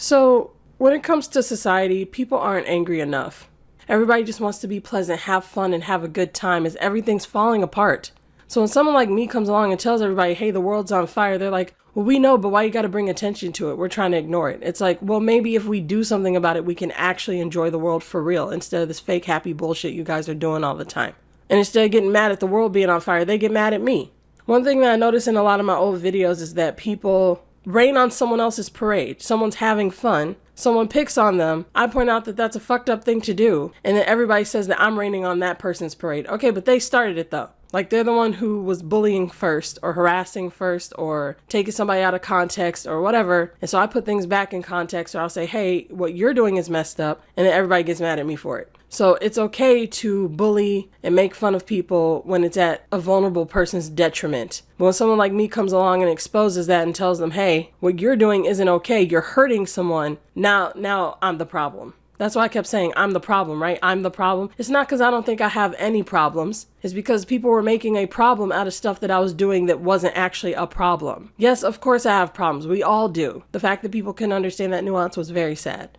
So when it comes to society, people aren't angry enough. Everybody just wants to be pleasant, have fun, and have a good time as everything's falling apart. So when someone like me comes along and tells everybody, hey, the world's on fire, they're like, well, we know, but why you gotta bring attention to it? We're trying to ignore it. It's like, well, maybe if we do something about it, we can actually enjoy the world for real instead of this fake happy bullshit you guys are doing all the time. And instead of getting mad at the world being on fire, they get mad at me. One thing that I notice in a lot of my old videos is that people rain on someone else's parade. Someone's having fun. Someone picks on them. I point out that that's a fucked up thing to do. And then everybody says that I'm raining on that person's parade. Okay, but they started it though. Like they're the one who was bullying first or harassing first or taking somebody out of context or whatever. And so I put things back in context, or I'll say, hey, what you're doing is messed up. And then everybody gets mad at me for it. So it's okay to bully and make fun of people when it's at a vulnerable person's detriment. But when someone like me comes along and exposes that and tells them, hey, what you're doing isn't okay, you're hurting someone, now I'm the problem. That's why I kept saying I'm the problem, right? I'm the problem. It's not because I don't think I have any problems. It's because people were making a problem out of stuff that I was doing that wasn't actually a problem. Yes, of course I have problems. We all do. The fact that people couldn't understand that nuance was very sad.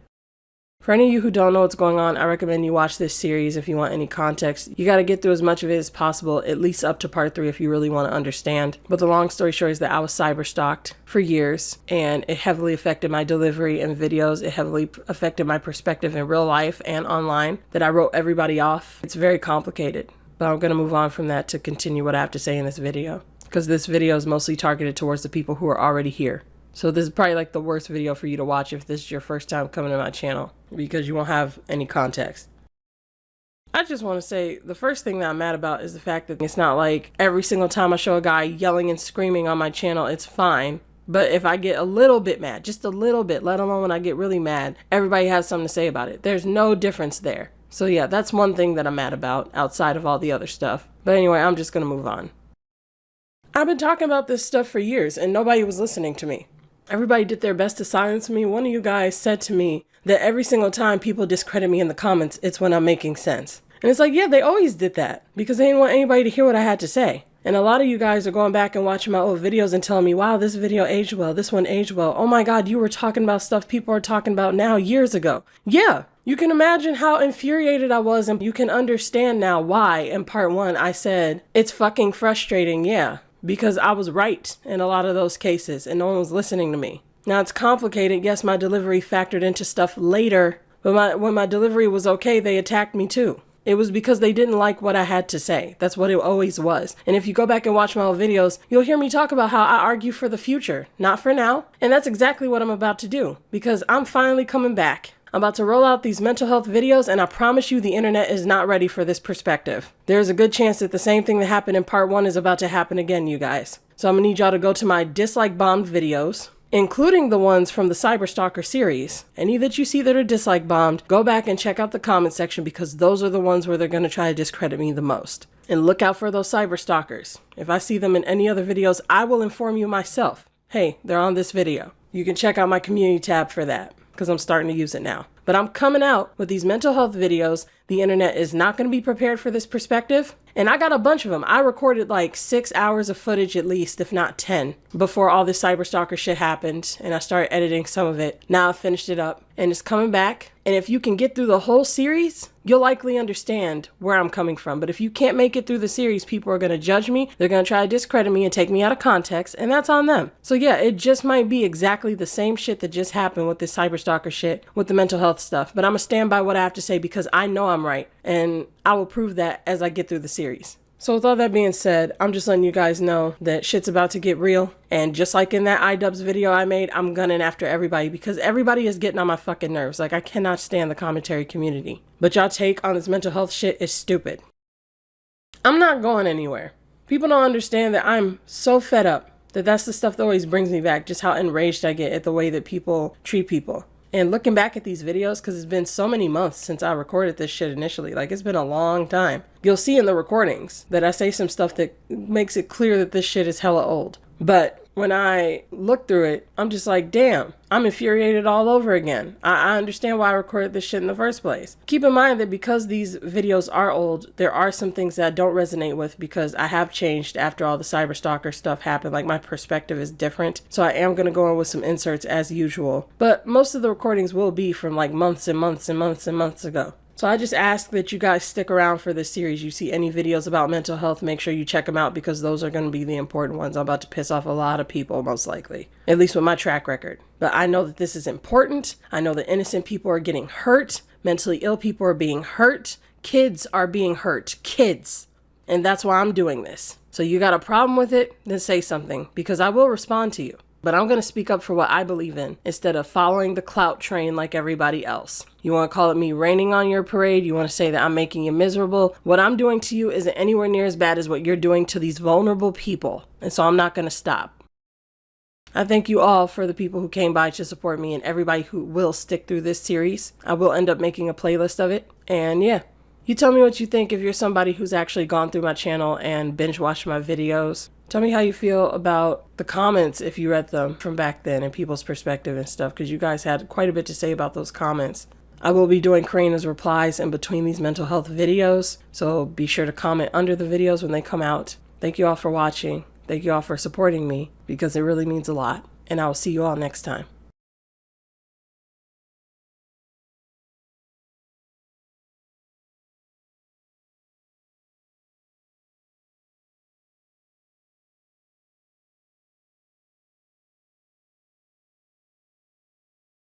For any of you who don't know what's going on, I recommend you watch this series if you want any context. You got to get through as much of it as possible, at least up to part 3 if you really want to understand. But the long story short is that I was cyberstalked for years, and it heavily affected my delivery in videos. It heavily affected my perspective in real life and online, that I wrote everybody off. It's very complicated, but I'm going to move on from that to continue what I have to say in this video, because this video is mostly targeted towards the people who are already here. So this is probably like the worst video for you to watch if this is your first time coming to my channel, because you won't have any context. I just want to say the first thing that I'm mad about is the fact that it's not like every single time I show a guy yelling and screaming on my channel, it's fine. But if I get a little bit mad, just a little bit, let alone when I get really mad, everybody has something to say about it. There's no difference there. So yeah, that's one thing that I'm mad about outside of all the other stuff. But anyway, I'm just going to move on. I've been talking about this stuff for years and nobody was listening to me. Everybody did their best to silence me. One of you guys said to me that every single time people discredit me in the comments, it's when I'm making sense. And it's like, yeah, they always did that because they didn't want anybody to hear what I had to say. And a lot of you guys are going back and watching my old videos and telling me, wow, this video aged well, this one aged well. Oh my God, you were talking about stuff people are talking about now years ago. Yeah, you can imagine how infuriated I was, and you can understand now why in part 1 I said, it's fucking frustrating, yeah. Because I was right in a lot of those cases and no one was listening to me. Now it's complicated. Yes, my delivery factored into stuff later, but when my delivery was okay, they attacked me too. It was because they didn't like what I had to say. That's what it always was. And if you go back and watch my old videos, you'll hear me talk about how I argue for the future, not for now. And that's exactly what I'm about to do, because I'm finally coming back. I'm about to roll out these mental health videos, and I promise you the internet is not ready for this perspective. There's a good chance that the same thing that happened in part 1 is about to happen again, you guys. So I'm gonna need y'all to go to my dislike bombed videos, including the ones from the Cyberstalker series. Any that you see that are dislike bombed, go back and check out the comment section, because those are the ones where they're gonna try to discredit me the most. And look out for those Cyberstalkers. If I see them in any other videos, I will inform you myself. Hey, they're on this video. You can check out my community tab for that, because I'm starting to use it now. But I'm coming out with these mental health videos. The internet is not going to be prepared for this perspective. And I got a bunch of them. I recorded like 6 hours of footage at least, if not 10, before all this Cyberstalker shit happened. And I started editing some of it. Now I finished it up and it's coming back. And if you can get through the whole series, you'll likely understand where I'm coming from. But if you can't make it through the series, people are going to judge me. They're going to try to discredit me and take me out of context. And that's on them. So yeah, it just might be exactly the same shit that just happened with this Cyberstalker shit, with the mental health stuff. But I'm going to stand by what I have to say, because I know I'm right. And I will prove that as I get through the series. So with all that being said, I'm just letting you guys know that shit's about to get real. And just like in that iDubbbz video I made, I'm gunning after everybody, because everybody is getting on my fucking nerves. Like, I cannot stand the commentary community. But y'all take on this mental health shit is stupid. I'm not going anywhere. People don't understand that I'm so fed up that that's the stuff that always brings me back, just how enraged I get at the way that people treat people. And looking back at these videos, because it's been so many months since I recorded this shit initially, like it's been a long time. You'll see in the recordings that I say some stuff that makes it clear that this shit is hella old. But when I look through it, I'm just like, damn, I'm infuriated all over again. I understand why I recorded this shit in the first place. Keep in mind that because these videos are old, there are some things that I don't resonate with because I have changed after all the cyberstalker stuff happened. Like, my perspective is different. So I am going to go in with some inserts as usual. But most of the recordings will be from like months and months and months and months ago. So I just ask that you guys stick around for this series. You see any videos about mental health, make sure you check them out because those are going to be the important ones. I'm about to piss off a lot of people, most likely, at least with my track record. But I know that this is important. I know that innocent people are getting hurt. Mentally ill people are being hurt. Kids are being hurt. Kids. And that's why I'm doing this. So you got a problem with it? Then say something because I will respond to you. But I'm going to speak up for what I believe in instead of following the clout train like everybody else. You want to call it me raining on your parade? You want to say that I'm making you miserable? What I'm doing to you isn't anywhere near as bad as what you're doing to these vulnerable people. And so I'm not going to stop. I thank you all for the people who came by to support me and everybody who will stick through this series. I will end up making a playlist of it. And yeah, you tell me what you think if you're somebody who's actually gone through my channel and binge watched my videos. Tell me how you feel about the comments if you read them from back then and people's perspective and stuff, because you guys had quite a bit to say about those comments. I will be doing Kurena's replies in between these mental health videos, so be sure to comment under the videos when they come out. Thank you all for watching. Thank you all for supporting me, because it really means a lot. And I will see you all next time.